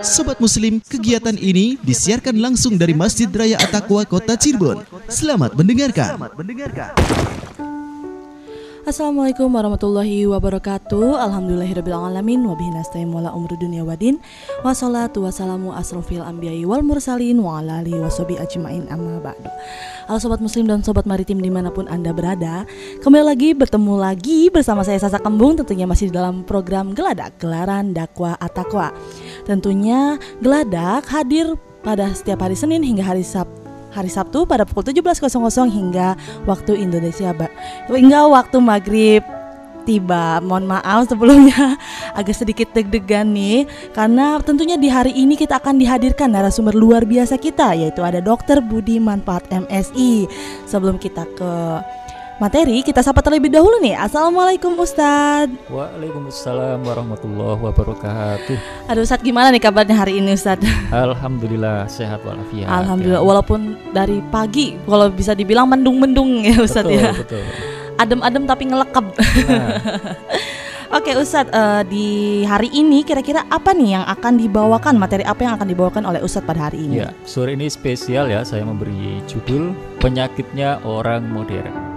Sobat Muslim, kegiatan ini disiarkan langsung dari Masjid Raya At-Taqwa Kota Cirebon. Selamat mendengarkan. Assalamualaikum warahmatullahi wabarakatuh. Alhamdulillahirrabbilalamin. Wabihi nasta'in wala umru dunia wadin. Wassalatu wassalamu asrofil anbiya'i wal mursalin wa ala alihi washabihi ajmain amma ba'du. Halo Sobat Muslim dan Sobat Maritim dimanapun Anda berada, kembali bertemu lagi bersama saya Sasa Kembung. Tentunya masih di dalam program Geladak, Gelaran Dakwah At-Taqwa. Tentunya Geladak hadir pada setiap hari Senin hingga hari Sabtu pada pukul 17.00 hingga waktu Indonesia hingga waktu maghrib tiba. Mohon maaf sebelumnya agak sedikit deg-degan nih, karena tentunya di hari ini kita akan dihadirkan narasumber luar biasa kita, yaitu ada Dr. Budi Manfaat MSI. Sebelum kita ke materi, kita sapa terlebih dahulu nih. Assalamualaikum Ustadz. Waalaikumsalam warahmatullahi wabarakatuh. Aduh Ustadz, gimana nih kabarnya hari ini Ustadz? Alhamdulillah sehat walafiat. Alhamdulillah ya. Walaupun dari pagi kalau bisa dibilang mendung-mendung ya Ustadz. Betul, ya betul. Adem-adem tapi ngelekep. Nah. Oke Ustadz, di hari ini kira-kira apa nih yang akan dibawakan, materi apa yang akan dibawakan oleh Ustadz pada hari ini? Ya, sore ini spesial ya, saya memberi judul Penyakitnya Orang Modern.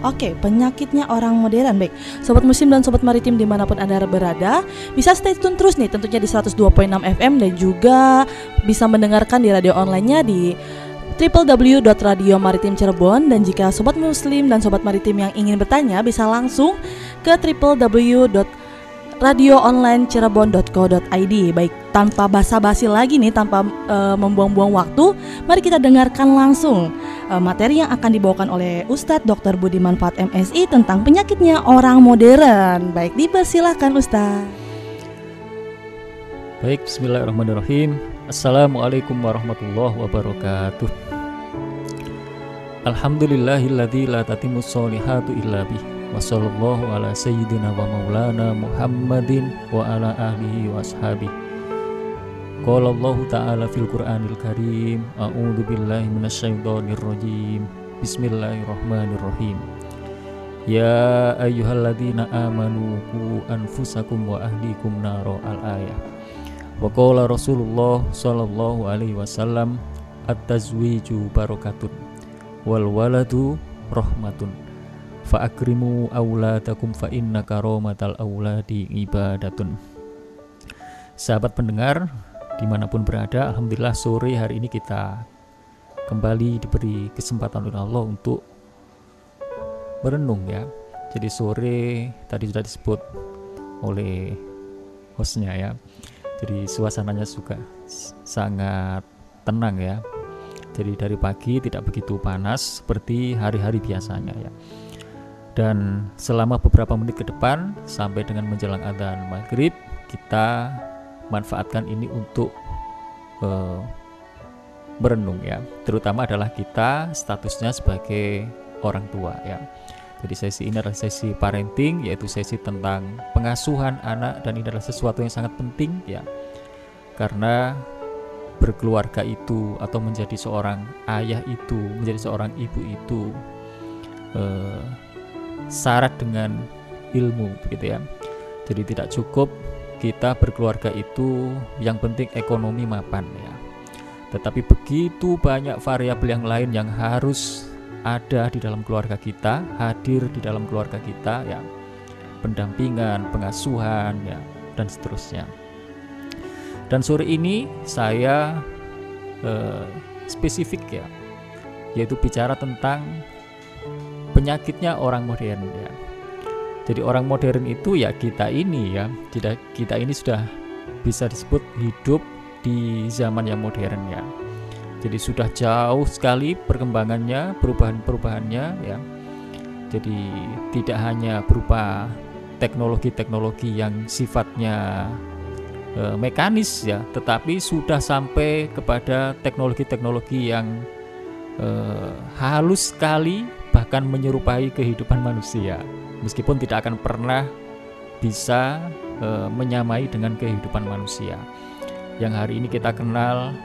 Oke, penyakitnya orang modern. Baik, Sobat Muslim dan Sobat Maritim dimanapun Anda berada, bisa stay tune terus nih tentunya di 102.6 FM dan juga bisa mendengarkan di radio online-nya di www.radiomaritimcirebon. Dan jika Sobat Muslim dan Sobat Maritim yang ingin bertanya, bisa langsung ke www.radioonlinecirebon.co.id. Baik, tanpa basa-basi lagi nih, tanpa membuang-buang waktu, mari kita dengarkan langsung materi yang akan dibawakan oleh Ustadz Dr. Budi Manfaat MSI tentang penyakitnya orang modern. Baik, dipersilahkan Ustadz. Baik, bismillahirrahmanirrahim. Assalamualaikum warahmatullahi wabarakatuh. Alhamdulillahilladzi la tatimmus sholihatu illa bih. Wa sallallahu ala sayyidina wa maulana Muhammadin wa ala alihi wa ashabihi. Qala Allah ta'ala fil Qur'anil Karim, a'udzu billahi minasyaitonir rajim. Bismillahirrahmanirrahim. Ya ayyuhalladzina amanu qu anfusakum wa ahlikum naro al-ayah. Wa qala Rasulullah sallallahu alaihi wasallam, at-tazwiju barakatun wal waladu rahmatun. Fa akrimu auladakum fa inna karomatal auladi ibadatun. Sahabat pendengar dimanapun berada, alhamdulillah sore hari ini kita kembali diberi kesempatan oleh Allah untuk merenung ya. Jadi sore tadi sudah disebut oleh hostnya ya. Jadi suasananya juga sangat tenang ya. Jadi dari pagi tidak begitu panas seperti hari-hari biasanya ya. Dan selama beberapa menit ke depan sampai dengan menjelang adzan maghrib, kita manfaatkan ini untuk merenung ya. Terutama adalah kita statusnya sebagai orang tua ya. Jadi sesi ini adalah sesi parenting, yaitu sesi tentang pengasuhan anak, dan ini adalah sesuatu yang sangat penting ya. Karena berkeluarga itu atau menjadi seorang ayah itu, menjadi seorang ibu itu syarat dengan ilmu begitu ya. Jadi tidak cukup kita berkeluarga itu yang penting ekonomi mapan ya. Tetapi begitu banyak variabel yang lain yang harus ada di dalam keluarga kita, hadir di dalam keluarga kita ya. Pendampingan, pengasuhan ya, dan seterusnya. Dan sore ini saya spesifik ya, yaitu bicara tentang penyakitnya orang modern ya. Jadi orang modern itu ya kita ini ya. Kita ini sudah bisa disebut hidup di zaman yang modern ya. Jadi sudah jauh sekali perkembangannya, perubahannya ya. Jadi tidak hanya berupa teknologi-teknologi yang sifatnya mekanis ya, tetapi sudah sampai kepada teknologi-teknologi yang halus sekali, bahkan menyerupai kehidupan manusia. Meskipun tidak akan pernah bisa menyamai dengan kehidupan manusia yang hari ini kita kenal,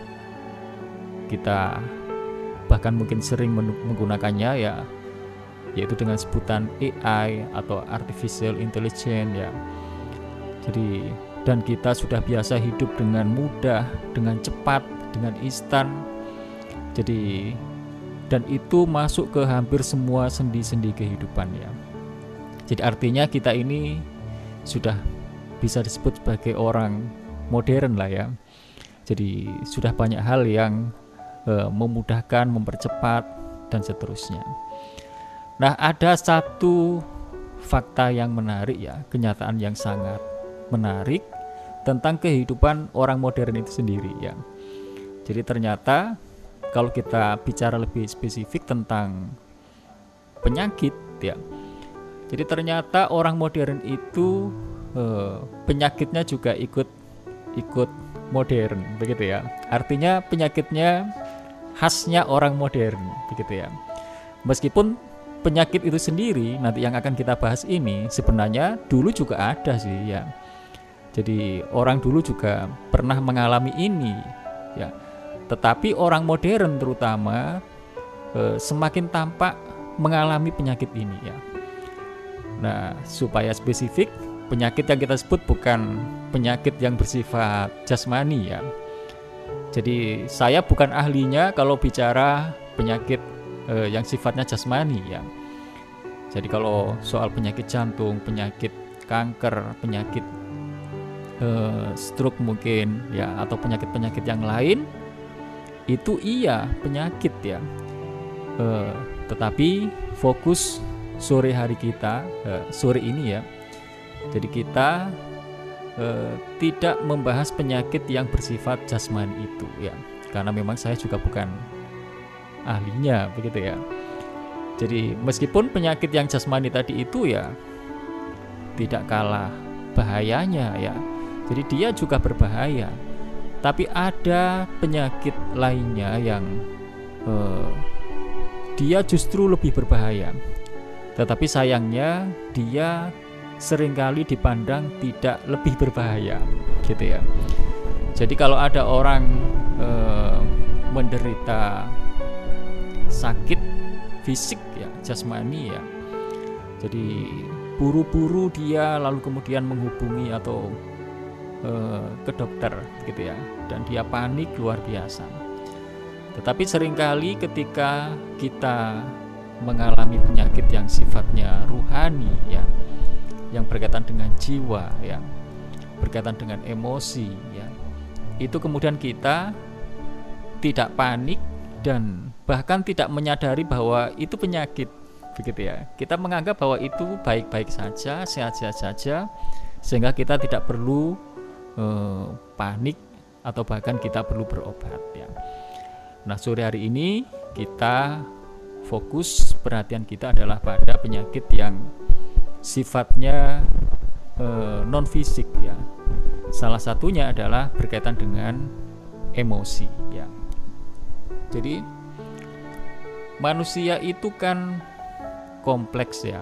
kita bahkan mungkin sering menggunakannya ya, yaitu dengan sebutan AI atau Artificial Intelligence ya. Jadi dan kita sudah biasa hidup dengan mudah, dengan cepat, dengan instan. Jadi dan itu masuk ke hampir semua sendi-sendi kehidupan ya. Jadi artinya kita ini sudah bisa disebut sebagai orang modern lah ya. Jadi sudah banyak hal yang memudahkan, mempercepat dan seterusnya. Nah, ada satu fakta yang menarik ya, kenyataan yang sangat menarik tentang kehidupan orang modern itu sendiri ya. Jadi ternyata kalau kita bicara lebih spesifik tentang penyakit ya, jadi ternyata orang modern itu penyakitnya juga ikut modern begitu ya. Artinya penyakitnya khasnya orang modern begitu ya. Meskipun penyakit itu sendiri nanti yang akan kita bahas ini sebenarnya dulu juga ada sih ya. Jadi orang dulu juga pernah mengalami ini ya. Tetapi orang modern terutama semakin tampak mengalami penyakit ini ya. Nah, supaya spesifik, penyakit yang kita sebut bukan penyakit yang bersifat jasmani ya. Jadi saya bukan ahlinya kalau bicara penyakit yang sifatnya jasmani ya. Jadi kalau soal penyakit jantung, penyakit kanker, penyakit stroke mungkin ya, atau penyakit-penyakit yang lain itu iya penyakit ya. Tetapi fokus sore hari kita sore ini ya. Jadi kita tidak membahas penyakit yang bersifat jasmani itu ya, karena memang saya juga bukan ahlinya begitu ya. Jadi meskipun penyakit yang jasmani tadi itu ya tidak kalah bahayanya ya, jadi dia juga berbahaya. Tapi ada penyakit lainnya yang dia justru lebih berbahaya. Tetapi sayangnya dia seringkali dipandang tidak lebih berbahaya gitu ya. Jadi kalau ada orang menderita sakit fisik ya, jasmani ya, jadi buru-buru dia lalu kemudian menghubungi atau ke dokter gitu ya, dan dia panik luar biasa. Tetapi seringkali ketika kita mengalami penyakit yang sifatnya ruhani ya, yang berkaitan dengan jiwa ya, berkaitan dengan emosi ya, itu kemudian kita tidak panik dan bahkan tidak menyadari bahwa itu penyakit begitu ya. Kita menganggap bahwa itu baik-baik saja, sehat-sehat saja, sehingga kita tidak perlu panik atau bahkan kita perlu berobat ya. Nah, sore hari ini kita fokus perhatian kita adalah pada penyakit yang sifatnya non fisik ya. Salah satunya adalah berkaitan dengan emosi ya. Jadi manusia itu kan kompleks ya.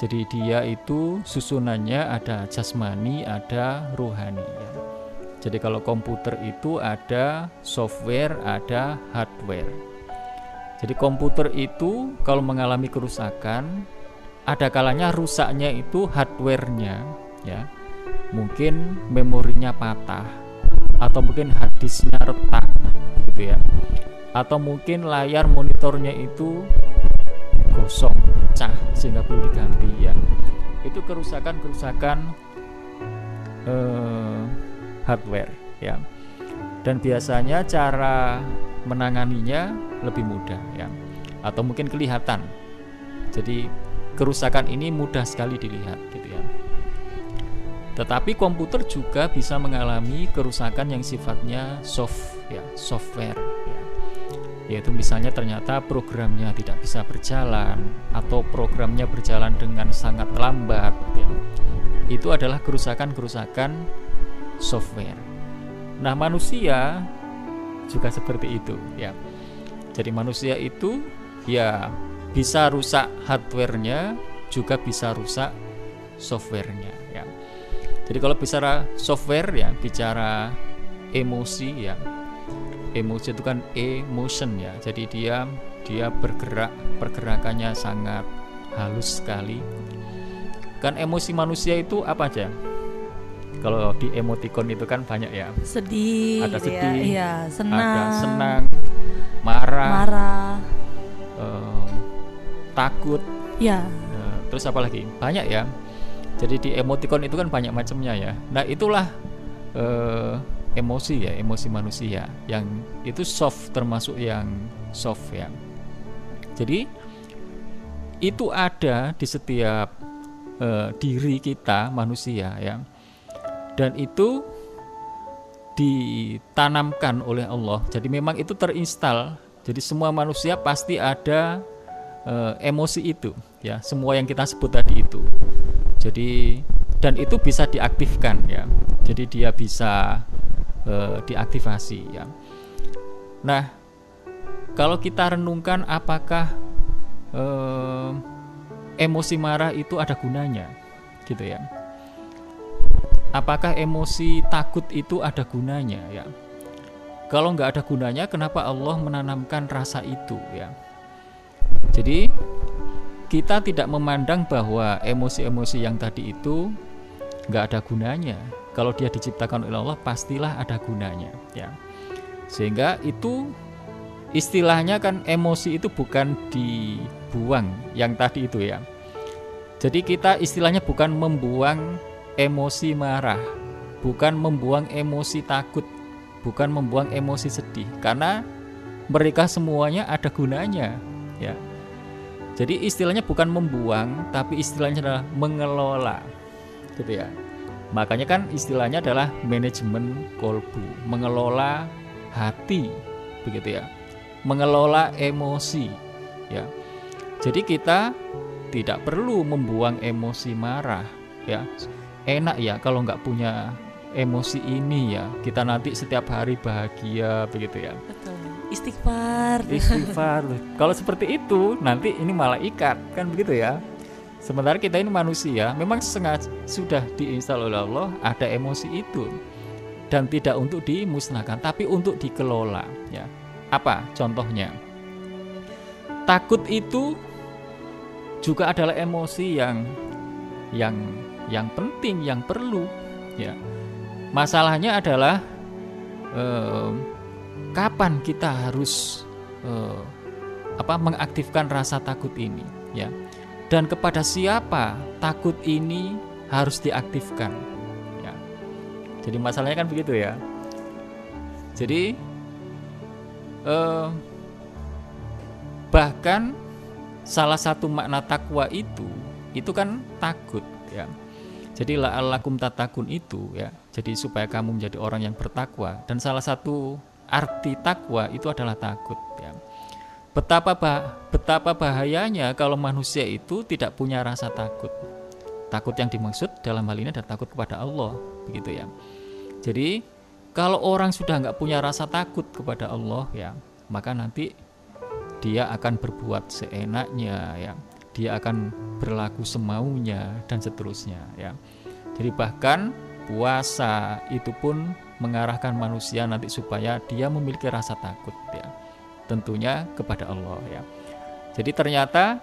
Jadi dia itu susunannya ada jasmani, ada ruhani ya. Jadi kalau komputer itu ada software, ada hardware. Jadi komputer itu kalau mengalami kerusakan, ada kalanya rusaknya itu hardware-nya ya. Mungkin memorinya patah, atau mungkin hard disk-nya retak gitu ya. Atau mungkin layar monitornya itu gosong, pecah sehingga perlu diganti ya. Itu kerusakan hardware ya. Dan biasanya cara menanganinya lebih mudah ya, atau mungkin kelihatan. Jadi kerusakan ini mudah sekali dilihat gitu ya. Tetapi komputer juga bisa mengalami kerusakan yang sifatnya software ya. Yaitu misalnya ternyata programnya tidak bisa berjalan, atau programnya berjalan dengan sangat lambat ya. Itu adalah kerusakan software. Nah, manusia juga seperti itu ya. Jadi manusia itu ya bisa rusak hardware-nya, juga bisa rusak software-nya ya. Jadi kalau bicara software ya, bicara emosi ya. Emosi itu kan emotion ya. Jadi dia bergerak, pergerakannya sangat halus sekali. Kan emosi manusia itu apa aja? Kalau di emoticon itu kan banyak ya. Sedih, Ada gitu sedih, ya. Iya, senang, ada senang, marah, takut, ya. terus apa lagi? Banyak ya. Jadi di emoticon itu kan banyak macamnya ya. Nah itulah emosi ya, emosi manusia yang itu soft, termasuk yang soft ya. Jadi itu ada di setiap diri kita manusia ya, dan itu ditanamkan oleh Allah. Jadi memang itu terinstal. Jadi semua manusia pasti ada emosi itu ya, semua yang kita sebut tadi itu. Jadi dan itu bisa diaktifkan ya. Jadi dia bisa diaktifasi ya. Nah, kalau kita renungkan apakah emosi marah itu ada gunanya gitu ya. Apakah emosi takut itu ada gunanya ya? Kalau nggak ada gunanya, kenapa Allah menanamkan rasa itu ya? Jadi kita tidak memandang bahwa emosi-emosi yang tadi itu nggak ada gunanya. Kalau dia diciptakan oleh Allah, pastilah ada gunanya ya. Sehingga itu istilahnya kan emosi itu bukan dibuang yang tadi itu ya. Jadi kita istilahnya bukan membuang emosi marah, bukan membuang emosi takut, bukan membuang emosi sedih, karena mereka semuanya ada gunanya ya. Jadi istilahnya bukan membuang, tapi istilahnya adalah mengelola gitu ya. Makanya kan istilahnya adalah manajemen kolbu, mengelola hati begitu ya, mengelola emosi ya. Jadi kita tidak perlu membuang emosi marah ya. Enak ya kalau nggak punya emosi ini ya, kita nanti setiap hari bahagia begitu ya. Betul. Istighfar. Kalau seperti itu nanti ini malaikat kan begitu ya. Sementara kita ini manusia, memang sengaja sudah diinstal oleh Allah ada emosi itu, dan tidak untuk dimusnahkan, tapi untuk dikelola ya. Apa contohnya? Takut itu juga adalah emosi yang penting, yang perlu ya. Masalahnya adalah kapan kita harus mengaktifkan rasa takut ini ya, dan kepada siapa takut ini harus diaktifkan ya. Jadi masalahnya kan begitu ya. Jadi bahkan salah satu makna takwa itu kan takut ya. Jadi la'allakum tattaqun itu ya, jadi supaya kamu menjadi orang yang bertakwa. Dan salah satu arti takwa itu adalah takut ya. Betapa bahayanya kalau manusia itu tidak punya rasa takut. Takut yang dimaksud dalam hal ini adalah takut kepada Allah begitu ya. Jadi kalau orang sudah nggak punya rasa takut kepada Allah ya, maka nanti dia akan berbuat seenaknya ya. Dia akan berlaku semaunya dan seterusnya ya. Jadi bahkan puasa itu pun mengarahkan manusia nanti supaya dia memiliki rasa takut ya. Tentunya kepada Allah ya. Jadi ternyata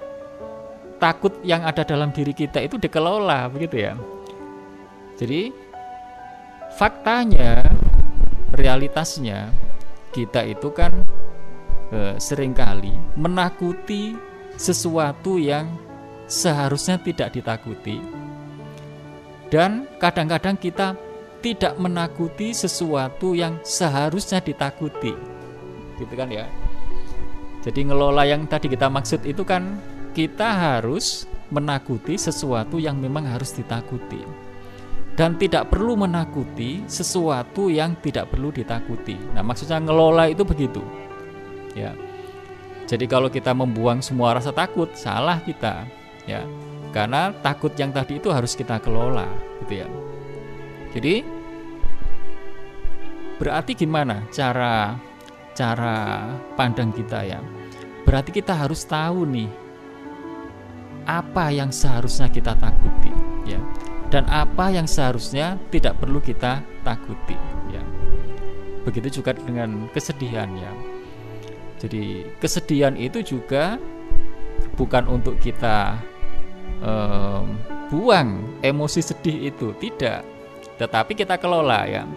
takut yang ada dalam diri kita itu dikelola begitu ya. Jadi faktanya, realitasnya kita itu kan seringkali menakuti sesuatu yang seharusnya tidak ditakuti, dan kadang-kadang kita tidak menakuti sesuatu yang seharusnya ditakuti gitu kan ya. Jadi ngelola yang tadi kita maksud itu kan kita harus menakuti sesuatu yang memang harus ditakuti, dan tidak perlu menakuti sesuatu yang tidak perlu ditakuti. Nah maksudnya ngelola itu begitu ya. Jadi kalau kita membuang semua rasa takut, salah kita ya. Karena takut yang tadi itu harus kita kelola gitu ya. Jadi berarti gimana cara pandang kita ya? Berarti kita harus tahu nih apa yang seharusnya kita takuti ya, dan apa yang seharusnya tidak perlu kita takuti ya. Begitu juga dengan kesedihan ya. Jadi kesedihan itu juga bukan untuk kita buang emosi sedih itu, tidak. tetapi kita kelola ya.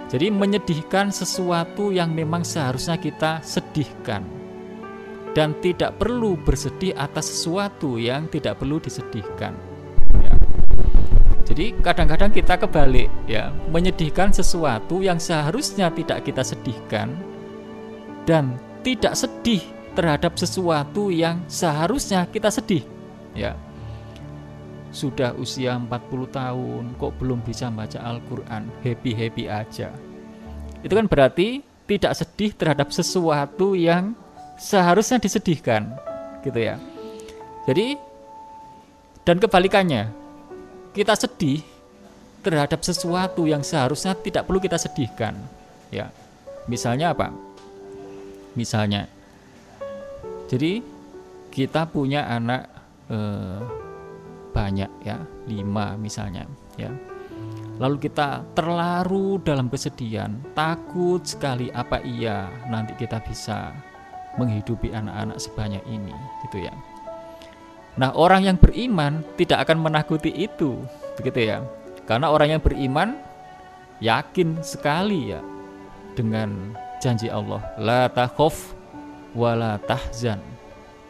Jadi menyedihkan sesuatu yang memang seharusnya kita sedihkan, dan tidak perlu bersedih atas sesuatu yang tidak perlu disedihkan ya. Jadi kadang-kadang kita kebalik ya, menyedihkan sesuatu yang seharusnya tidak kita sedihkan, dan tidak sedih terhadap sesuatu yang seharusnya kita sedih ya. Sudah usia 40 tahun kok belum bisa baca Al-Quran, happy-happy aja. Itu kan berarti tidak sedih terhadap sesuatu yang seharusnya disedihkan gitu ya. Jadi, dan kebalikannya, kita sedih terhadap sesuatu yang seharusnya tidak perlu kita sedihkan ya. Misalnya apa? Misalnya, jadi kita punya anak banyak ya, 5 misalnya ya. Lalu kita terlarut dalam kesedihan, takut sekali apa iya nanti kita bisa menghidupi anak-anak sebanyak ini gitu ya. Nah, orang yang beriman tidak akan menakuti itu, begitu ya. Karena orang yang beriman yakin sekali ya dengan janji Allah, la takhaf wa la tahzan,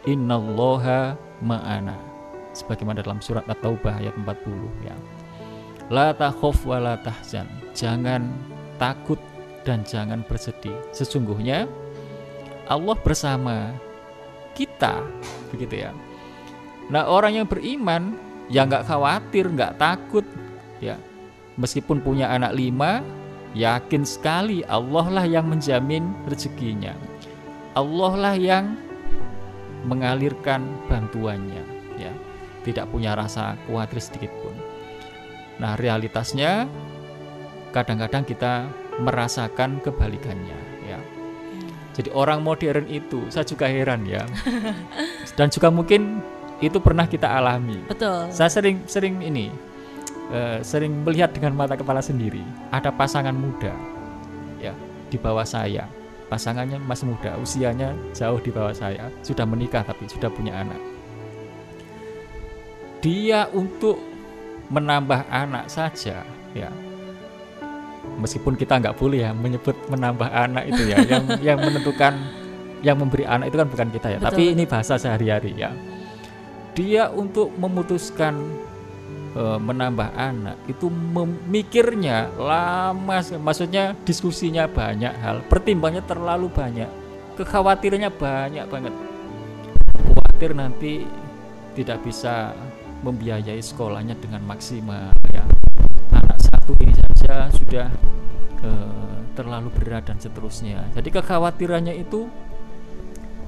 innallaha ma'ana. Sebagaimana dalam surat At-Taubah ayat 40 ya. La takhaf wa la tahzan, jangan takut dan jangan bersedih. Sesungguhnya Allah bersama kita, begitu ya. Nah, orang yang beriman ya nggak khawatir, nggak takut ya. Meskipun punya anak 5, yakin sekali Allah lah yang menjamin rezekinya. Allah lah yang mengalirkan bantuannya ya. Tidak punya rasa khawatir sedikit pun. Nah, realitasnya kadang-kadang kita merasakan kebalikannya ya. Jadi orang modern itu saya juga heran ya. Dan juga mungkin itu pernah kita alami. Betul. Saya sering melihat dengan mata kepala sendiri. Ada pasangan muda ya di bawah saya. Pasangannya masih muda, usianya jauh di bawah saya, sudah menikah tapi sudah punya anak. Dia untuk menambah anak saja ya, meskipun kita nggak boleh ya menyebut menambah anak itu ya, yang menentukan, yang memberi anak itu kan bukan kita ya. Betul. Tapi ini bahasa sehari-hari ya. Dia untuk memutuskan menambah anak itu memikirnya lama, maksudnya diskusinya banyak hal, pertimbangannya terlalu banyak, kekhawatirannya banyak banget. Khawatir nanti tidak bisa membiayai sekolahnya dengan maksimal ya. Anak satu ini saja sudah terlalu berat dan seterusnya. Jadi kekhawatirannya itu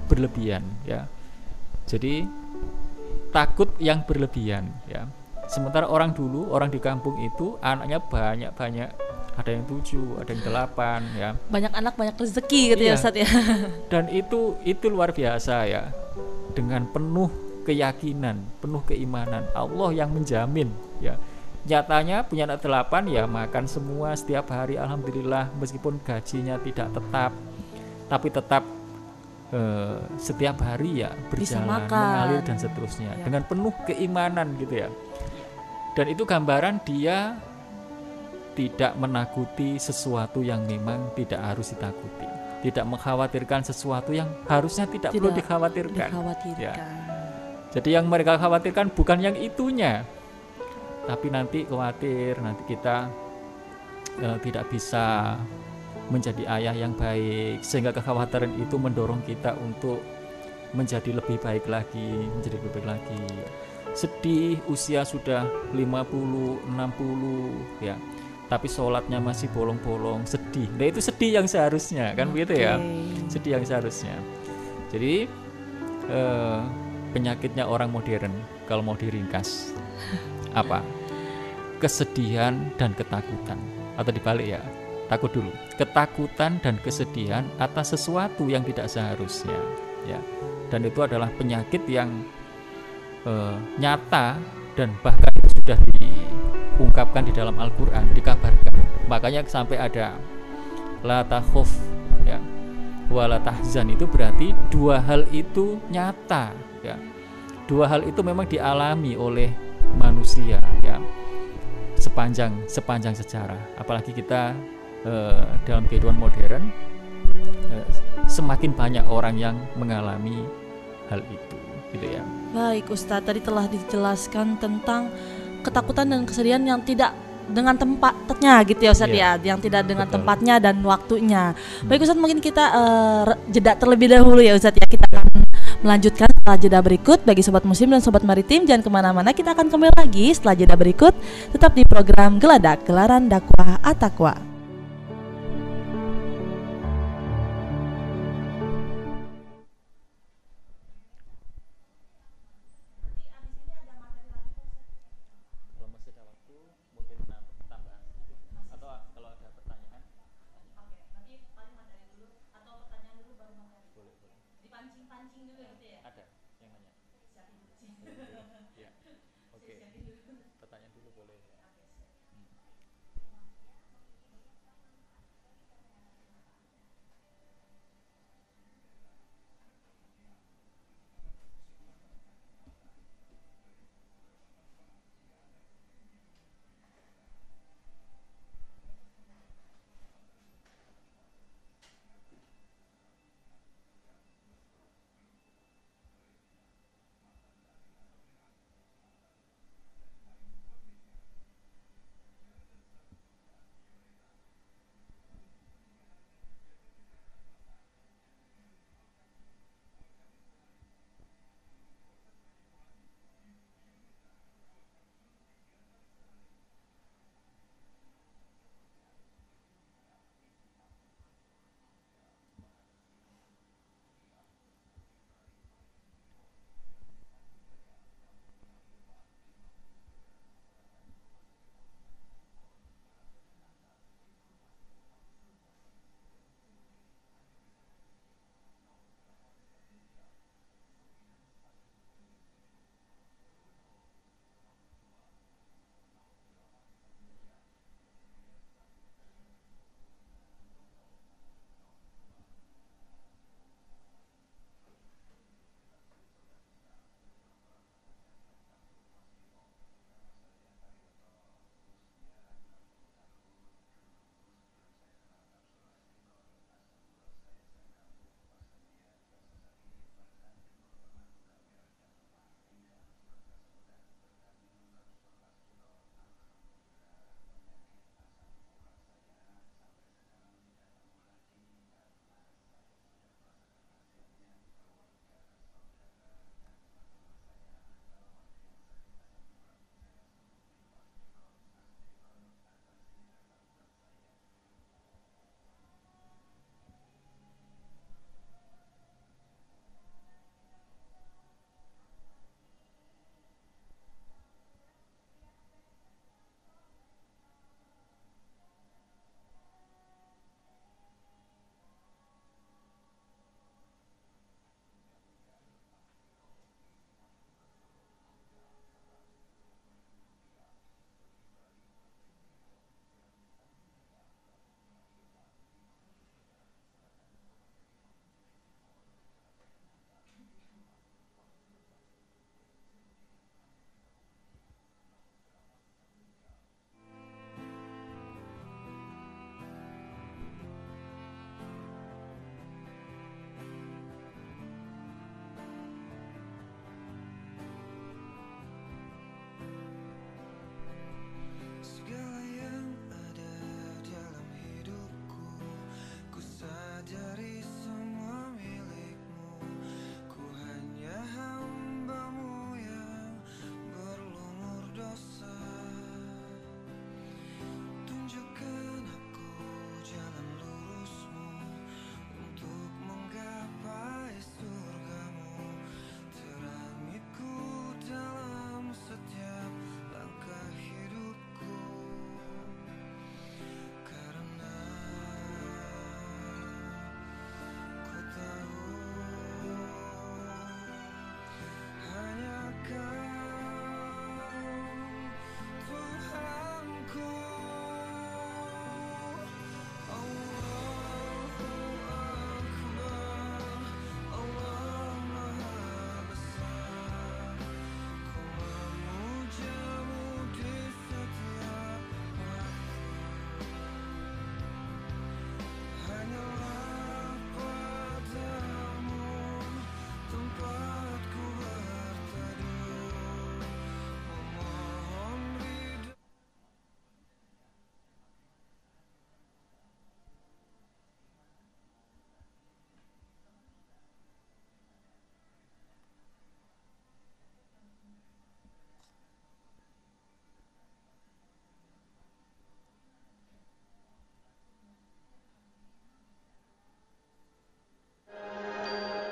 berlebihan ya. Jadi takut yang berlebihan ya. Sementara orang dulu, orang di kampung itu anaknya banyak-banyak, ada yang 7, ada yang 8 ya. Banyak anak banyak rezeki gitu ya Ustaz ya. Dan itu luar biasa ya. Dengan penuh keyakinan, penuh keimanan, Allah yang menjamin ya. Nyatanya punya anak 8 ya makan semua setiap hari alhamdulillah, meskipun gajinya tidak tetap, tapi tetap setiap hari ya berjalan, mengalir dan seterusnya ya. Dengan penuh keimanan gitu ya. Dan itu gambaran dia tidak menakuti sesuatu yang memang tidak harus ditakuti, tidak mengkhawatirkan sesuatu yang harusnya tidak perlu dikhawatirkan. Ya. Jadi yang mereka khawatirkan bukan yang itunya, tapi nanti khawatir nanti kita tidak bisa menjadi ayah yang baik, sehingga kekhawatiran itu mendorong kita untuk menjadi lebih baik lagi, sedih usia sudah 50, 60 ya, tapi sholatnya masih bolong-bolong, sedih. Nah itu sedih yang seharusnya kan begitu ya, sedih yang seharusnya. Jadi penyakitnya orang modern kalau mau diringkas apa? Kesedihan dan ketakutan, atau dibalik ya, takut dulu, ketakutan dan kesedihan atas sesuatu yang tidak seharusnya ya. Dan itu adalah penyakit yang nyata dan bahkan itu sudah diungkapkan di dalam Al-Quran, dikabarkan. Makanya sampai ada la takhaf ya, wa la tahzan, itu berarti dua hal itu nyata ya. Dua hal itu memang dialami oleh manusia ya. sepanjang sejarah. Apalagi kita dalam kehidupan modern semakin banyak orang yang mengalami hal itu, gitu ya. Baik Ustadz, tadi telah dijelaskan tentang ketakutan dan kesedihan yang tidak dengan tempatnya gitu ya Ustadz ya, yang tidak dengan tempatnya dan waktunya. Baik Ustadz, mungkin kita jeda terlebih dahulu ya Ustadz ya. Kita akan melanjutkan setelah jeda berikut. Bagi Sobat Muslim dan Sobat Maritim, jangan kemana-mana, kita akan kembali lagi setelah jeda berikut. Tetap di program Geladak, Gelaran Dakwah At-Taqwa.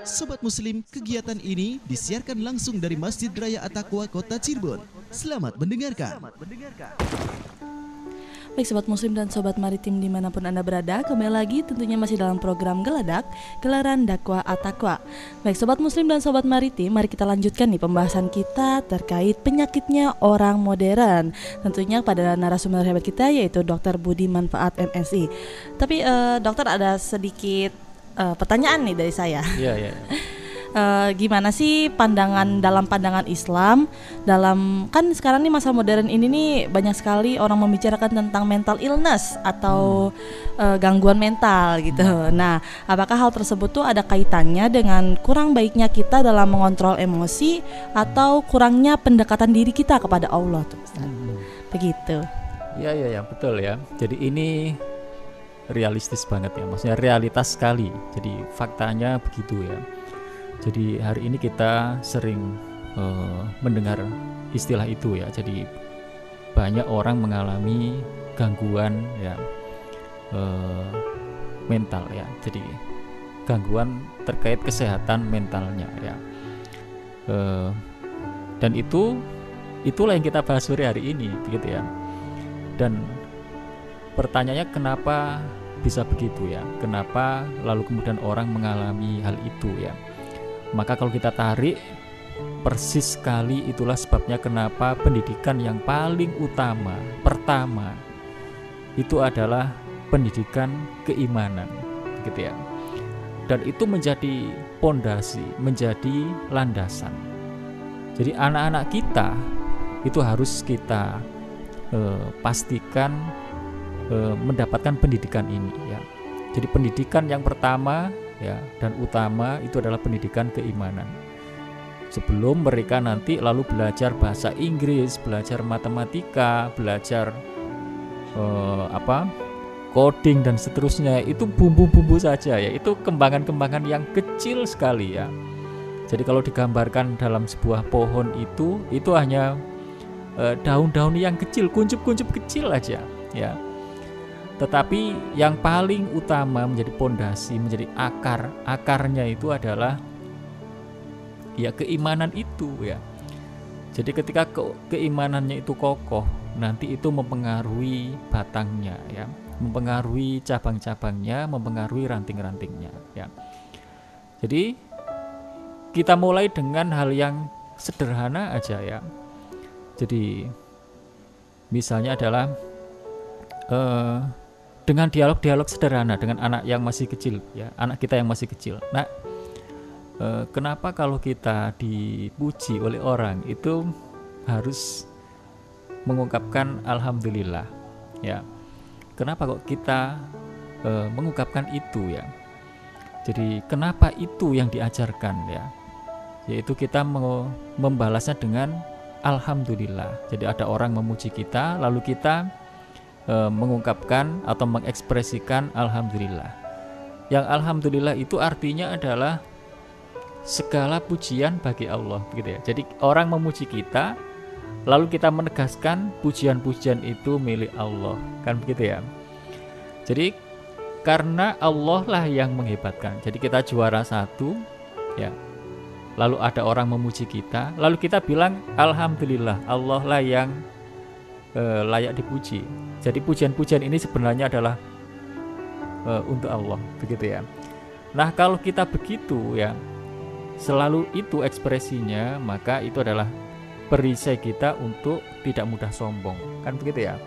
Sobat Muslim, kegiatan ini disiarkan langsung dari Masjid Raya At-Taqwa Kota Cirebon. Selamat mendengarkan. Baik Sobat Muslim dan Sobat Maritim dimanapun Anda berada, kembali lagi tentunya masih dalam program Geladak, Gelaran Dakwah At-Taqwa. Baik Sobat Muslim dan Sobat Maritim, mari kita lanjutkan nih pembahasan kita terkait penyakitnya orang modern. Tentunya pada narasumber hebat kita yaitu Dr. Budi Manfaat MSI. Tapi dokter, ada sedikit pertanyaan nih dari saya. Iya. Gimana sih dalam pandangan Islam dalam, kan sekarang nih masa modern ini nih banyak sekali orang membicarakan tentang mental illness atau gangguan mental gitu. Nah, apakah hal tersebut tuh ada kaitannya dengan kurang baiknya kita dalam mengontrol emosi atau kurangnya pendekatan diri kita kepada Allah tuh, Ustaz? Begitu. Iya, betul ya. Jadi ini realistis banget ya, maksudnya realitas sekali. Jadi faktanya begitu ya. Jadi hari ini kita sering mendengar istilah itu ya. Jadi banyak orang mengalami gangguan ya, mental ya. Jadi gangguan terkait kesehatan mentalnya ya. Dan itulah yang kita bahas sore hari ini, begitu ya. Dan pertanyaannya, kenapa bisa begitu ya? Kenapa lalu kemudian orang mengalami hal itu ya? Maka kalau kita tarik persis sekali, itulah sebabnya kenapa pendidikan yang paling utama pertama itu adalah pendidikan keimanan, gitu ya. Dan itu menjadi pondasi, menjadi landasan. Jadi anak-anak kita itu harus kita pastikan mendapatkan pendidikan ini ya. Jadi pendidikan yang pertama ya dan utama itu adalah pendidikan keimanan. Sebelum mereka nanti lalu belajar bahasa Inggris, belajar matematika, belajar coding dan seterusnya, itu bumbu-bumbu saja ya. Itu kembangan-kembangan yang kecil sekali ya. Jadi kalau digambarkan dalam sebuah pohon itu hanya daun-daun yang kecil, kuncup-kuncup kecil aja ya. Tetapi yang paling utama menjadi pondasi, menjadi akarnya itu adalah ya keimanan itu ya. Jadi ketika keimanannya itu kokoh, nanti itu mempengaruhi batangnya ya, mempengaruhi cabang-cabangnya, mempengaruhi ranting-rantingnya ya. Jadi kita mulai dengan hal yang sederhana aja ya. Jadi misalnya adalah dengan dialog-dialog sederhana dengan anak yang masih kecil ya, anak kita yang masih kecil. Nah, kenapa kalau kita dipuji oleh orang itu harus mengungkapkan alhamdulillah ya? Kenapa kok kita mengungkapkan itu ya? Jadi kenapa itu yang diajarkan ya? Yaitu kita membalasnya dengan alhamdulillah. Jadi ada orang memuji kita, lalu kita mengungkapkan atau mengekspresikan alhamdulillah. Yang alhamdulillah itu artinya adalah segala pujian bagi Allah, gitu ya. Jadi orang memuji kita, lalu kita menegaskan pujian-pujian itu milik Allah, kan begitu ya. Jadi karena Allah lah yang menghebatkan. Jadi kita juara 1 ya. Lalu ada orang memuji kita, lalu kita bilang alhamdulillah, Allah lah yang layak dipuji. Jadi pujian-pujian ini sebenarnya adalah untuk Allah, begitu ya. Nah, kalau kita begitu ya, selalu itu ekspresinya, maka itu adalah perisai kita untuk tidak mudah sombong, kan begitu ya.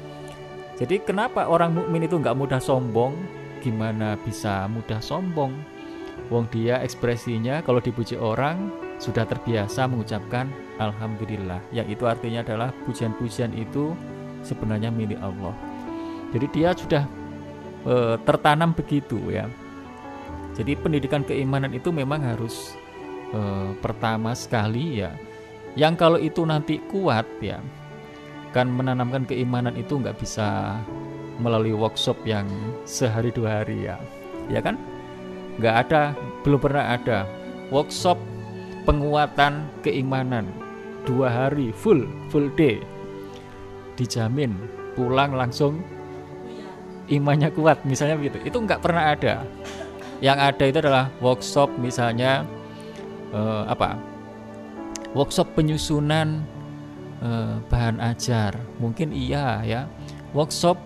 Jadi kenapa orang mukmin itu nggak mudah sombong? Gimana bisa mudah sombong? Wong dia ekspresinya kalau dipuji orang sudah terbiasa mengucapkan alhamdulillah, yang itu artinya adalah pujian-pujian itu sebenarnya milik Allah. Jadi dia sudah tertanam begitu ya. Jadi pendidikan keimanan itu memang harus pertama sekali ya. Yang kalau itu nanti kuat ya, kan menanamkan keimanan itu nggak bisa melalui workshop yang sehari 2 hari ya, ya kan? Nggak ada, belum pernah ada workshop penguatan keimanan 2 hari full day, dijamin pulang langsung imannya kuat misalnya begitu. Itu nggak pernah ada. Yang ada itu adalah workshop misalnya workshop penyusunan bahan ajar, mungkin iya ya. Workshop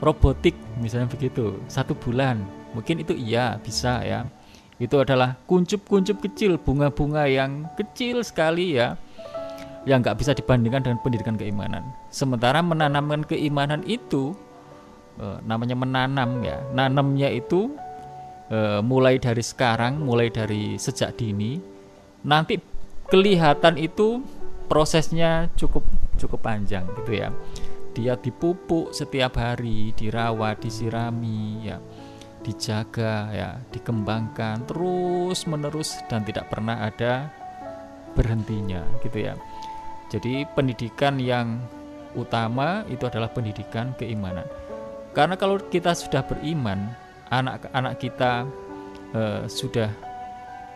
robotik misalnya begitu, 1 bulan, mungkin itu iya, bisa ya. Itu adalah kuncup-kuncup kecil, bunga-bunga yang kecil sekali ya, yang nggak bisa dibandingkan dengan pendidikan keimanan. Sementara menanamkan keimanan itu namanya menanam ya, nanamnya itu mulai dari sekarang, mulai dari sejak dini, nanti kelihatan itu prosesnya cukup panjang gitu ya. Dia dipupuk setiap hari, dirawat, disirami ya, dijaga ya, dikembangkan terus menerus dan tidak pernah ada berhentinya gitu ya. Jadi pendidikan yang utama itu adalah pendidikan keimanan. Karena kalau kita sudah beriman, anak-anak kita sudah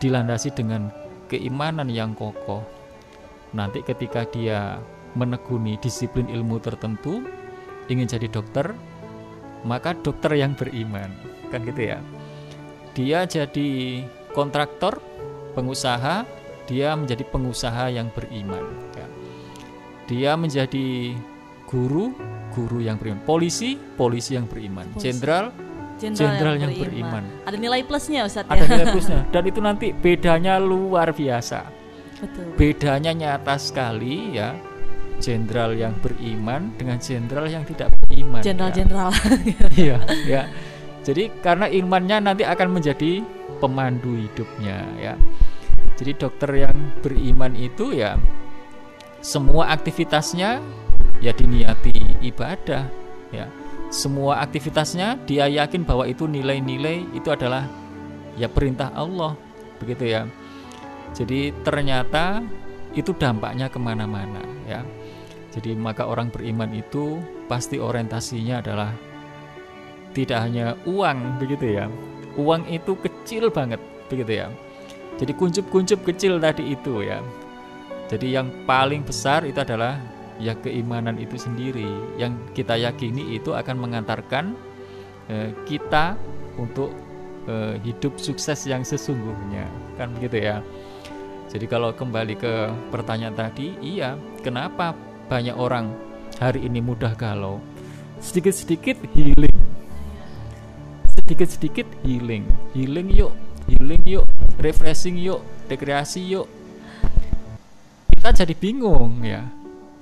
dilandasi dengan keimanan yang kokoh. Nanti ketika dia menekuni disiplin ilmu tertentu, ingin jadi dokter, maka dokter yang beriman, kan gitu ya. Dia jadi kontraktor, pengusaha, dia menjadi pengusaha yang beriman ya. Dia menjadi guru yang beriman, polisi yang beriman, jenderal yang beriman. Ada nilai plusnya Ustaz ya? Ada nilai plusnya, dan itu nanti bedanya luar biasa. Betul. Bedanya nyata sekali ya, jenderal yang beriman dengan jenderal yang tidak beriman. Jenderal. Iya, ya. Jadi karena imannya nanti akan menjadi pemandu hidupnya ya. Jadi dokter yang beriman itu ya, semua aktivitasnya ya diniati ibadah ya. Semua aktivitasnya dia yakin bahwa itu nilai-nilai itu adalah ya perintah Allah, begitu ya. Jadi ternyata itu dampaknya kemana-mana ya. Jadi maka orang beriman itu pasti orientasinya adalah tidak hanya uang, begitu ya. Uang itu kecil banget, begitu ya. Jadi kuncup-kuncup kecil tadi itu ya. Jadi yang paling besar itu adalah ya keimanan itu sendiri, yang kita yakini itu akan mengantarkan kita untuk hidup sukses yang sesungguhnya, kan begitu ya. Jadi kalau kembali ke pertanyaan tadi, iya, kenapa banyak orang hari ini mudah galau? Sedikit-sedikit healing, sedikit-sedikit healing yuk, refreshing yuk, rekreasi yuk. Kita jadi bingung ya.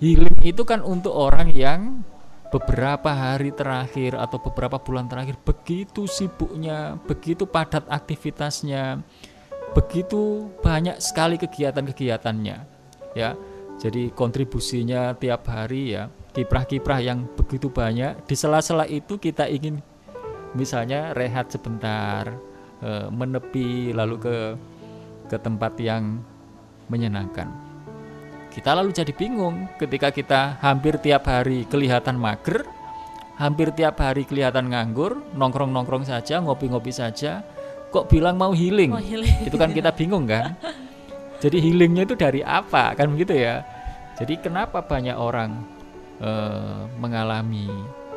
Healing itu kan untuk orang yang beberapa hari terakhir atau beberapa bulan terakhir begitu sibuknya, begitu padat aktivitasnya, begitu banyak sekali kegiatan-kegiatannya ya. Jadi kontribusinya tiap hari ya, kiprah-kiprah yang begitu banyak. Di sela-sela itu kita ingin misalnya rehat sebentar, menepi, lalu ke tempat yang menyenangkan. Kita lalu jadi bingung ketika kita hampir tiap hari kelihatan mager, hampir tiap hari kelihatan nganggur, nongkrong-nongkrong saja, ngopi-ngopi saja, kok bilang mau healing. Itu kan kita bingung kan. Jadi healingnya itu dari apa, kan begitu ya. Jadi kenapa banyak orang mengalami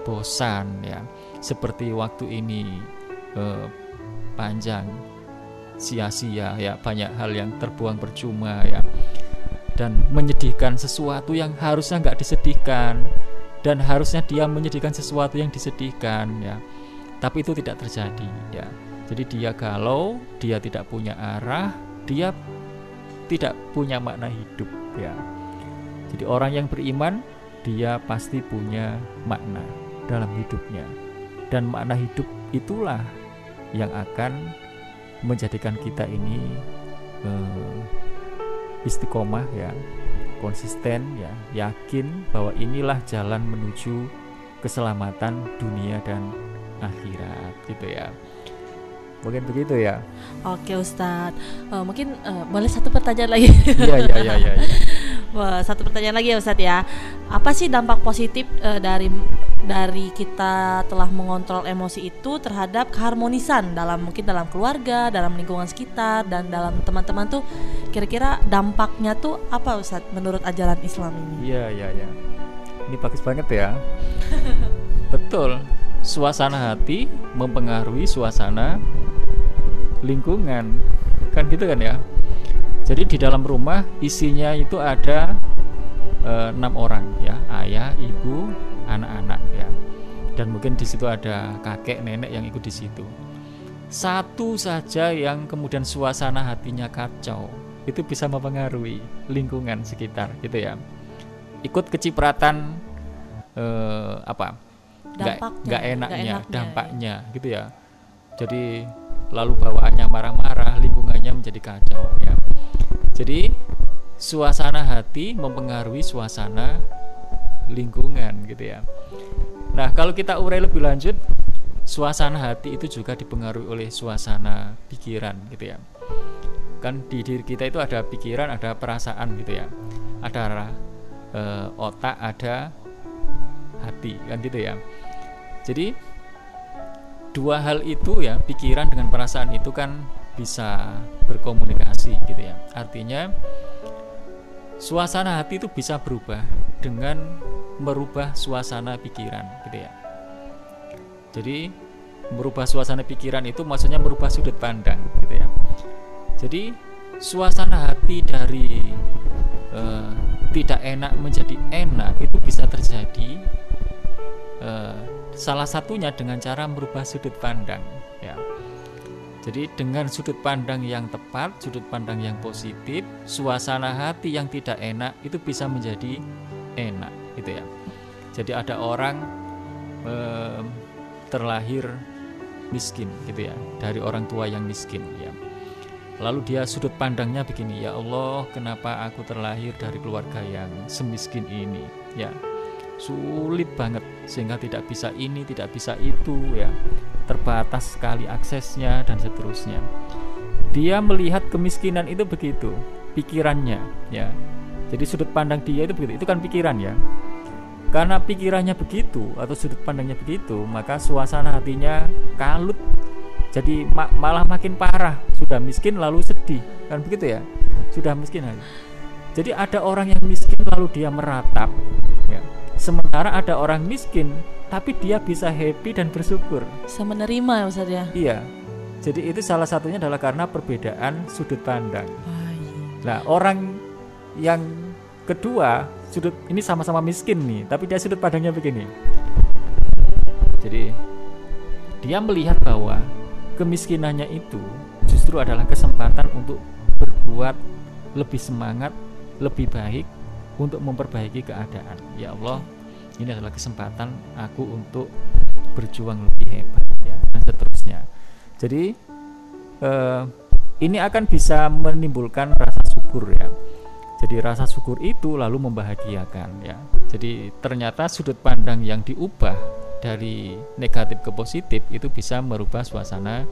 bosan ya, seperti waktu ini panjang, sia-sia ya, banyak hal yang terbuang percuma ya, dan menyedihkan sesuatu yang harusnya nggak disedihkan, dan harusnya dia menyedihkan sesuatu yang disedihkan ya, tapi itu tidak terjadi ya. Jadi dia galau, dia tidak punya arah, dia tidak punya makna hidup ya. Jadi orang yang beriman, dia pasti punya makna dalam hidupnya, dan makna hidup itulah yang akan menjadikan kita ini istiqomah ya, konsisten ya, yakin bahwa inilah jalan menuju keselamatan dunia dan akhirat gitu ya. Mungkin begitu ya. Oke Ustadz, mungkin boleh satu pertanyaan lagi? Iya. Wah, satu pertanyaan lagi ya Ustadz ya. Apa sih dampak positif dari kita telah mengontrol emosi itu terhadap keharmonisan mungkin dalam keluarga, dalam lingkungan sekitar, dan dalam teman-teman tuh, kira-kira dampaknya tuh apa Ustadz menurut ajaran Islam ini? Iya. Ini bagus banget ya. Betul. Suasana hati mempengaruhi suasana lingkungan. kan gitu kan ya. Jadi di dalam rumah isinya itu ada 6 orang ya, ayah, ibu, anak-anak ya, dan mungkin di situ ada kakek nenek yang ikut di situ. Satu saja yang kemudian suasana hatinya kacau, itu bisa mempengaruhi lingkungan sekitar gitu ya. Ikut kecipratan nggak enaknya, dampaknya ya. Gitu ya. Jadi lalu bawaannya marah-marah, lingkungannya menjadi kacau ya. Jadi suasana hati mempengaruhi suasana lingkungan gitu ya. Nah, kalau kita urai lebih lanjut, suasana hati itu juga dipengaruhi oleh suasana pikiran gitu ya. Kan di diri kita itu ada pikiran, ada perasaan gitu ya. Ada otak, ada hati kan gitu ya. Jadi dua hal itu ya, pikiran dengan perasaan itu kan bisa berkomunikasi gitu ya. Artinya suasana hati itu bisa berubah dengan merubah suasana pikiran gitu ya. Jadi merubah suasana pikiran itu maksudnya merubah sudut pandang gitu ya. Jadi suasana hati dari tidak enak menjadi enak itu bisa terjadi salah satunya dengan cara merubah sudut pandang ya. Jadi dengan sudut pandang yang tepat, sudut pandang yang positif, suasana hati yang tidak enak itu bisa menjadi enak gitu ya. Jadi ada orang terlahir miskin gitu ya, dari orang tua yang miskin ya. Lalu dia sudut pandangnya begini, ya Allah, kenapa aku terlahir dari keluarga yang semiskin ini ya. Sulit banget sehingga tidak bisa ini, tidak bisa itu ya. Terbatas sekali aksesnya dan seterusnya. Dia melihat kemiskinan itu begitu, pikirannya ya. Jadi sudut pandang dia itu begitu, itu kan pikiran ya. Karena pikirannya begitu atau sudut pandangnya begitu, maka suasana hatinya kalut. Jadi malah makin parah. Sudah miskin lalu sedih, kan begitu ya. Sudah miskin lagi. Jadi ada orang yang miskin lalu dia meratap ya. Sementara ada orang miskin tapi dia bisa happy dan bersyukur, bisa menerima ya Ustaz ya. Iya. Jadi itu salah satunya adalah karena perbedaan sudut pandang. Nah, orang yang kedua ini sama-sama miskin nih, tapi dia sudut pandangnya begini. Jadi dia melihat bahwa kemiskinannya itu justru adalah kesempatan untuk berbuat lebih semangat, lebih baik untuk memperbaiki keadaan. Ya Allah, ini adalah kesempatan aku untuk berjuang lebih hebat ya, dan seterusnya. Jadi ini akan bisa menimbulkan rasa syukur ya. Jadi rasa syukur itu lalu membahagiakan ya. Jadi ternyata sudut pandang yang diubah dari negatif ke positif itu bisa merubah suasana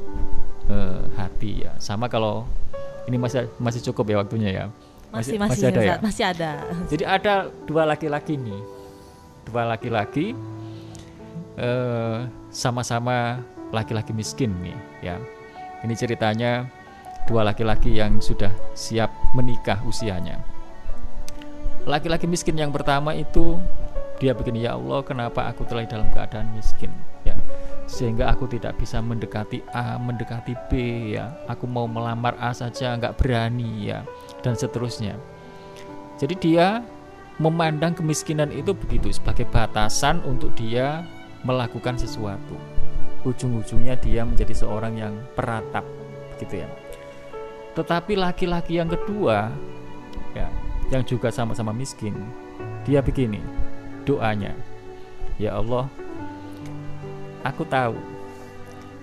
hati ya. Sama kalau ini masih cukup ya waktunya ya. Masih ada ya. Masih ada. Jadi ada dua laki-laki nih. Dua laki-laki sama-sama laki-laki miskin nih ya. Ini ceritanya dua laki-laki yang sudah siap menikah usianya. Laki-laki miskin yang pertama itu dia begini, ya Allah, kenapa aku terlahir dalam keadaan miskin ya, sehingga aku tidak bisa mendekati A, mendekati B ya, aku mau melamar A saja nggak berani ya, dan seterusnya. Jadi dia memandang kemiskinan itu begitu sebagai batasan untuk dia melakukan sesuatu. Ujung-ujungnya dia menjadi seorang yang peratap gitu ya. Tetapi laki-laki yang kedua ya, yang juga sama-sama miskin, dia begini doanya, ya Allah, aku tahu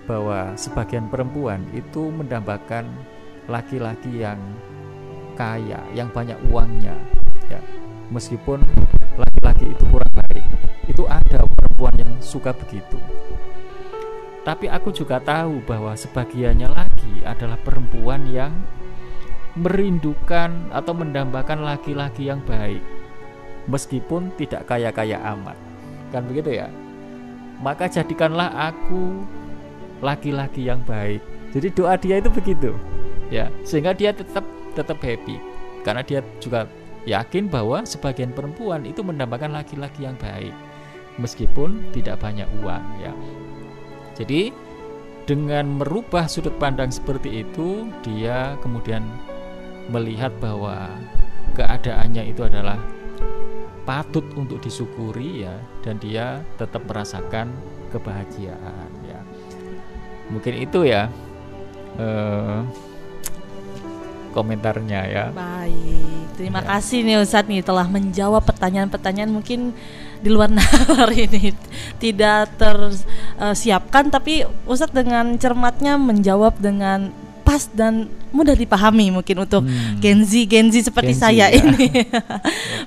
bahwa sebagian perempuan itu mendambakan laki-laki yang kaya, yang banyak uangnya ya. Meskipun laki-laki itu kurang baik, itu ada perempuan yang suka begitu. Tapi aku juga tahu bahwa sebagiannya lagi adalah perempuan yang merindukan atau mendambakan laki-laki yang baik, meskipun tidak kaya-kaya amat, kan begitu ya. Maka jadikanlah aku laki-laki yang baik. Jadi doa dia itu begitu ya, sehingga dia tetap happy, karena dia juga yakin bahwa sebagian perempuan itu mendambakan laki-laki yang baik, meskipun tidak banyak uang ya. Jadi dengan merubah sudut pandang seperti itu, dia kemudian melihat bahwa keadaannya itu adalah patut untuk disyukuri ya, dan dia tetap merasakan kebahagiaan ya. Mungkin itu ya komentarnya ya. Baik, terima kasih nih Ustadz nih telah menjawab pertanyaan-pertanyaan mungkin di luar nalar ini tidak tersiapkan, tapi Ustadz dengan cermatnya menjawab dengan pas dan mudah dipahami mungkin untuk Gen Z seperti saya ya. ini.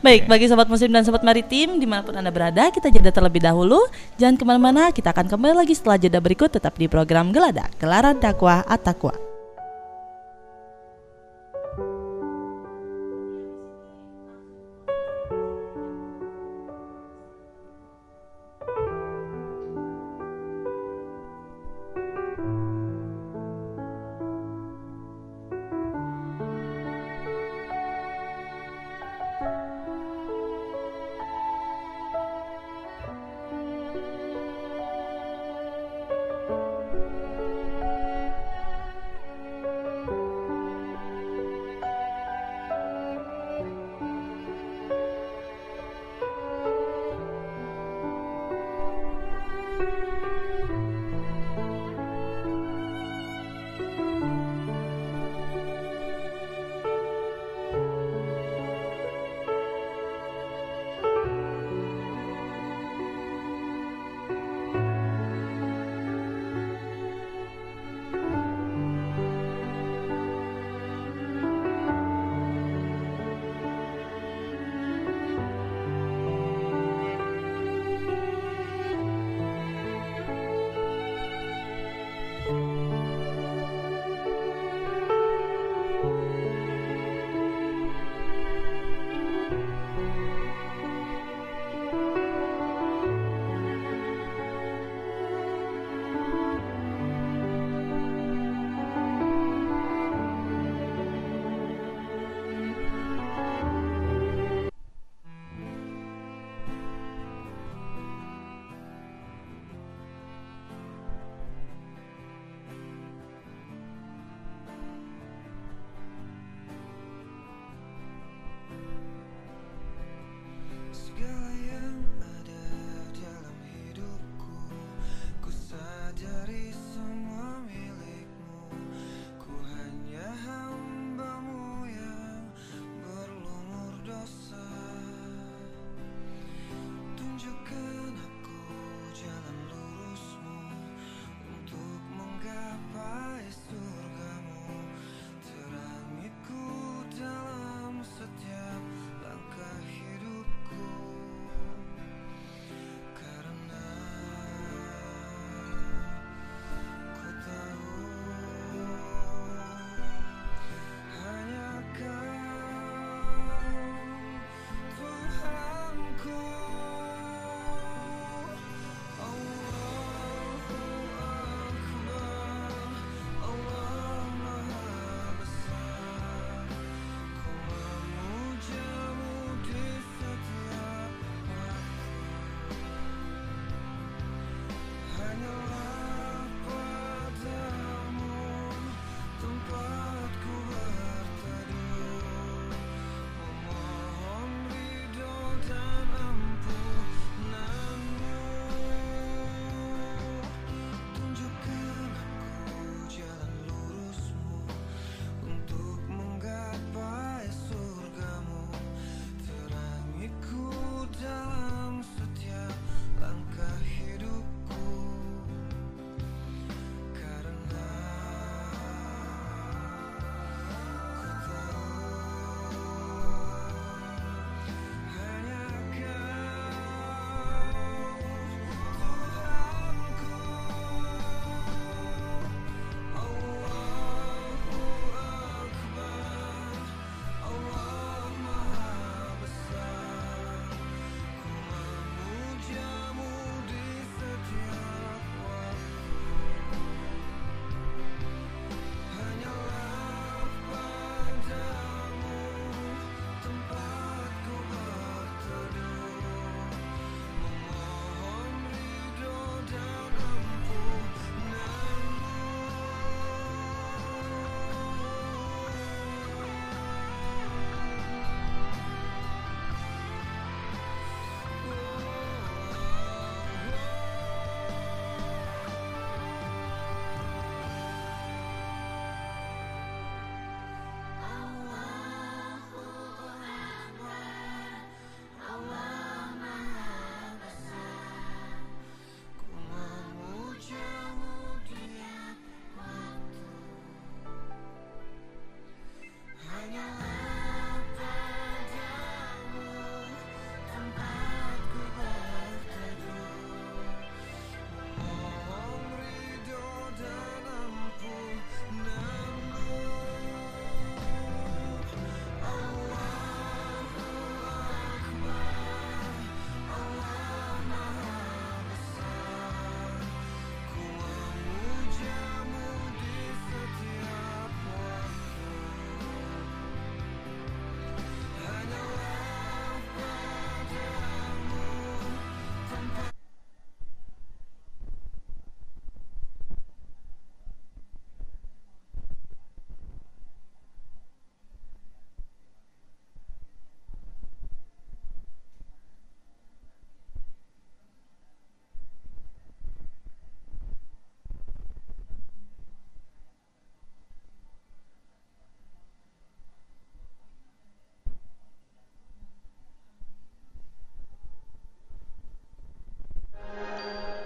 Baik, bagi sobat muslim dan sobat maritim dimanapun Anda berada, kita jeda terlebih dahulu. Jangan kemana-mana, kita akan kembali lagi setelah jeda berikut, tetap di program Geladak, Gelaran Dakwah At-Taqwa.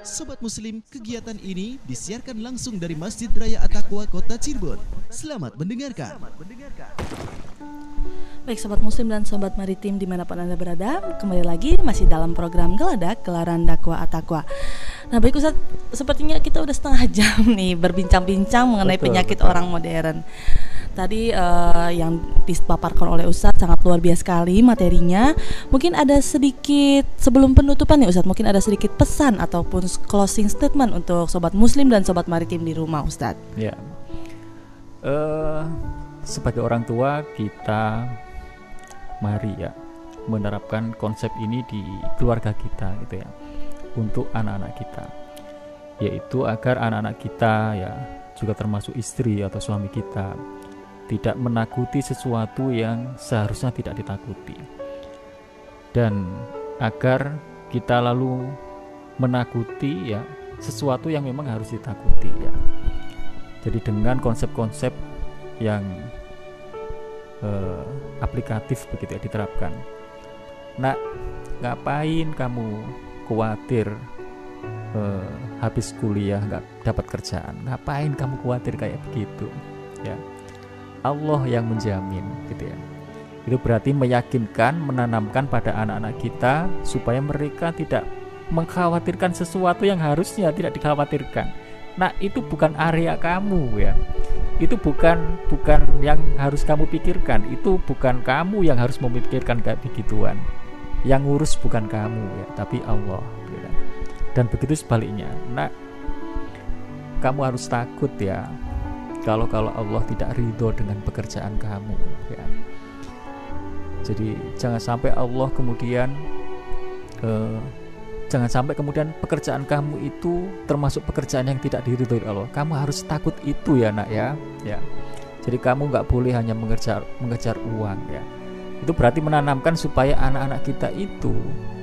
Sobat Muslim, kegiatan ini disiarkan langsung dari Masjid Raya At-Taqwa Kota Cirebon. Selamat mendengarkan. Baik Sobat Muslim dan Sobat Maritim dimanapun Anda berada, kembali lagi masih dalam program Geladak Gelaran Dakwah At-Taqwa. Nah baik Ustadz, sepertinya kita udah setengah jam nih berbincang-bincang mengenai penyakit orang modern. Tadi yang dipaparkan oleh Ustadz sangat luar biasa sekali materinya. Mungkin ada sedikit, sebelum penutupan nih Ustadz, mungkin ada sedikit pesan ataupun closing statement untuk Sobat Muslim dan Sobat Maritim di rumah Ustadz. Ya, sebagai orang tua kita mari ya menerapkan konsep ini di keluarga kita gitu ya, untuk anak-anak kita, yaitu agar anak-anak kita ya, juga termasuk istri atau suami kita, tidak menakuti sesuatu yang seharusnya tidak ditakuti, dan agar kita lalu menakuti ya sesuatu yang memang harus ditakuti ya. Jadi dengan konsep-konsep yang aplikatif begitu ya diterapkan. Nah, ngapain kamu khawatir habis kuliah nggak dapat kerjaan? Ngapain kamu khawatir kayak begitu? Ya, Allah yang menjamin gitu ya. Itu berarti meyakinkan, menanamkan pada anak-anak kita supaya mereka tidak mengkhawatirkan sesuatu yang harusnya tidak dikhawatirkan. Nah, itu bukan area kamu ya. Itu bukan yang harus kamu pikirkan. Itu bukan kamu yang harus memikirkan kayak begituan. Yang ngurus bukan kamu ya, tapi Allah gitu. Dan begitu sebaliknya. Nah, kamu harus takut ya kalau Allah tidak ridho dengan pekerjaan kamu ya. Jadi jangan sampai Allah kemudian jangan sampai kemudian pekerjaan kamu itu termasuk pekerjaan yang tidak diridhoi Allah. Kamu harus takut itu ya nak ya. Jadi kamu nggak boleh hanya mengejar uang ya. Itu berarti menanamkan supaya anak-anak kita itu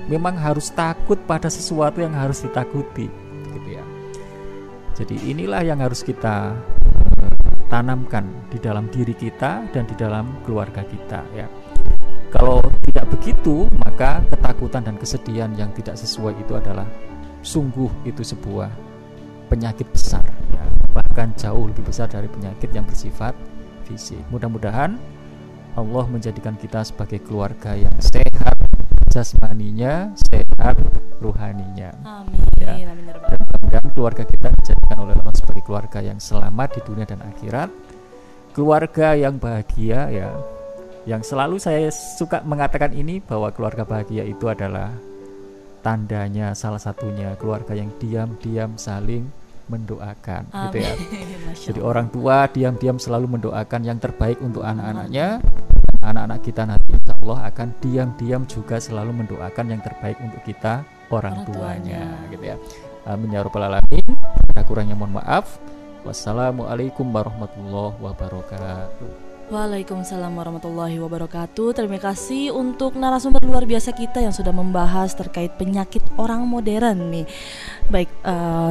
memang harus takut pada sesuatu yang harus ditakuti gitu ya. Jadi inilah yang harus kita tanamkan di dalam diri kita dan di dalam keluarga kita ya. Kalau tidak begitu, maka ketakutan dan kesedihan yang tidak sesuai itu adalah sungguh itu sebuah penyakit besar ya. Bahkan jauh lebih besar dari penyakit yang bersifat fisik. Mudah-mudahan Allah menjadikan kita sebagai keluarga yang sehat jasmaninya, sehat rohaninya. Amin. Ya. Dan mudah-mudahan keluarga kita dijadikan oleh Allah sebagai keluarga yang selamat di dunia dan akhirat, keluarga yang bahagia ya. Yang selalu saya suka mengatakan ini, bahwa keluarga bahagia itu adalah tandanya salah satunya keluarga yang diam-diam saling mendoakan. Amin. Gitu ya. Jadi orang tua diam-diam selalu mendoakan yang terbaik untuk anak-anaknya. Anak-anak kita nanti insya Allah akan diam-diam juga selalu mendoakan yang terbaik untuk kita orang tuanya gitu ya. Amin ya rabbal alamin. Ada kurangnya mohon maaf. Wassalamualaikum warahmatullahi wabarakatuh. Waalaikumsalam warahmatullahi wabarakatuh. Terima kasih untuk narasumber luar biasa kita yang sudah membahas terkait penyakit orang modern nih. Baik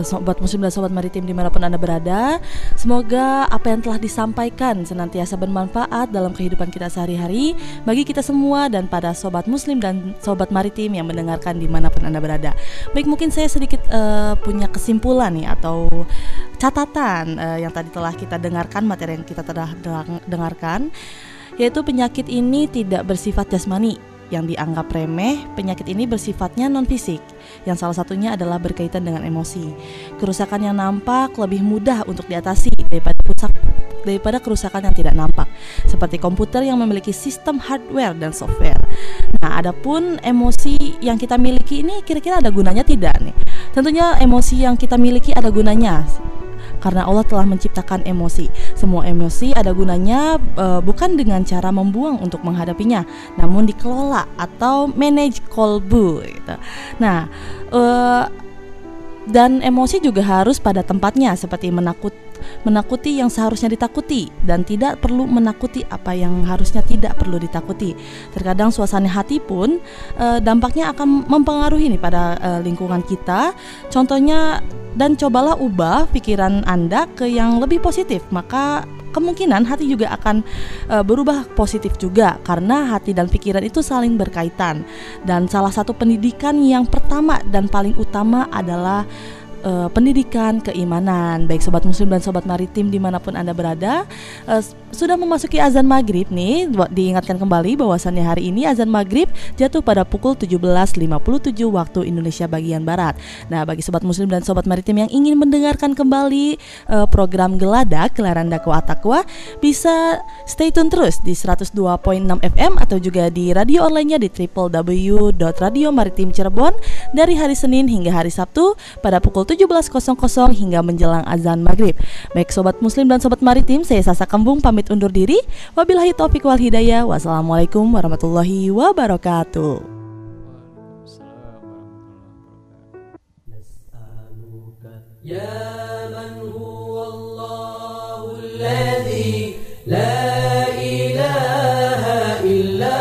Sobat Muslim dan Sobat Maritim dimanapun Anda berada, semoga apa yang telah disampaikan senantiasa bermanfaat dalam kehidupan kita sehari-hari bagi kita semua dan pada Sobat Muslim dan Sobat Maritim yang mendengarkan dimanapun Anda berada. Baik, mungkin saya sedikit punya kesimpulan nih atau catatan yang tadi telah kita dengarkan, materi yang kita telah dengarkan, yaitu penyakit ini tidak bersifat jasmani yang dianggap remeh. Penyakit ini bersifatnya non-fisik, yang salah satunya adalah berkaitan dengan emosi. Kerusakan yang nampak lebih mudah untuk diatasi daripada kerusakan yang tidak nampak, seperti komputer yang memiliki sistem hardware dan software. Nah, adapun emosi yang kita miliki ini kira-kira ada gunanya tidak nih? Tentunya emosi yang kita miliki ada gunanya, karena Allah telah menciptakan emosi. Semua emosi ada gunanya, bukan dengan cara membuang untuk menghadapinya, namun dikelola atau manage kolbu gitu. Nah, dan emosi juga harus pada tempatnya, seperti menakuti yang seharusnya ditakuti dan tidak perlu menakuti apa yang harusnya tidak perlu ditakuti. Terkadang suasana hati pun dampaknya akan mempengaruhi nih pada lingkungan kita. Contohnya, dan cobalah ubah pikiran Anda ke yang lebih positif, maka kemungkinan hati juga akan berubah positif juga, karena hati dan pikiran itu saling berkaitan. Dan salah satu pendidikan yang pertama dan paling utama adalah pendidikan keimanan. Baik sobat muslim dan sobat maritim dimanapun Anda berada, sudah memasuki azan maghrib nih. Diingatkan kembali bahwasannya hari ini azan maghrib jatuh pada pukul 17.57 waktu Indonesia bagian Barat. Nah, bagi sobat muslim dan sobat maritim yang ingin mendengarkan kembali program Geladak Gelaran Dakwah Takwa, bisa stay tune terus di 102.6 FM atau juga di radio online-nya di www.radiomaritimcirebon dari hari Senin hingga hari Sabtu pada pukul 17.00 hingga menjelang azan maghrib. Baik sobat muslim dan sobat maritim, saya Sasa Kembung pamit undur diri. Wabillahi taufiq wal hidayah. Wassalamualaikum warahmatullahi wabarakatuh. Ya man huwallahu alladhi la ilaha illa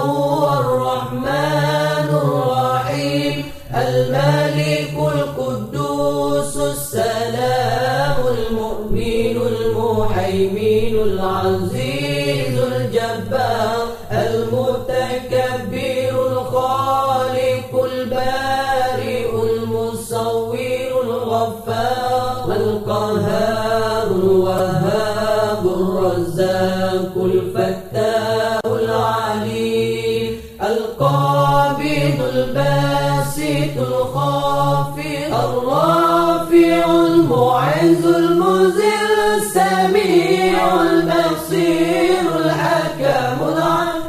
huwar rahmanur rahim al-malikul quddusus salamul mu'minul muhaiminul azizul jabbar al-mutakabbirul khaliqul bari'ul musawwirul ghaffar al-qahharul wahhabur razzaqul fattahul alim al-qabidul basitul khafid ar-rafi'ul mu'izzul muzil sami'ul basirul hakamul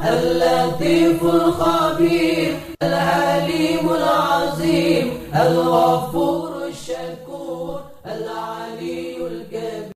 al-latiful khabir al-alimul azim al-ghafurul syakur.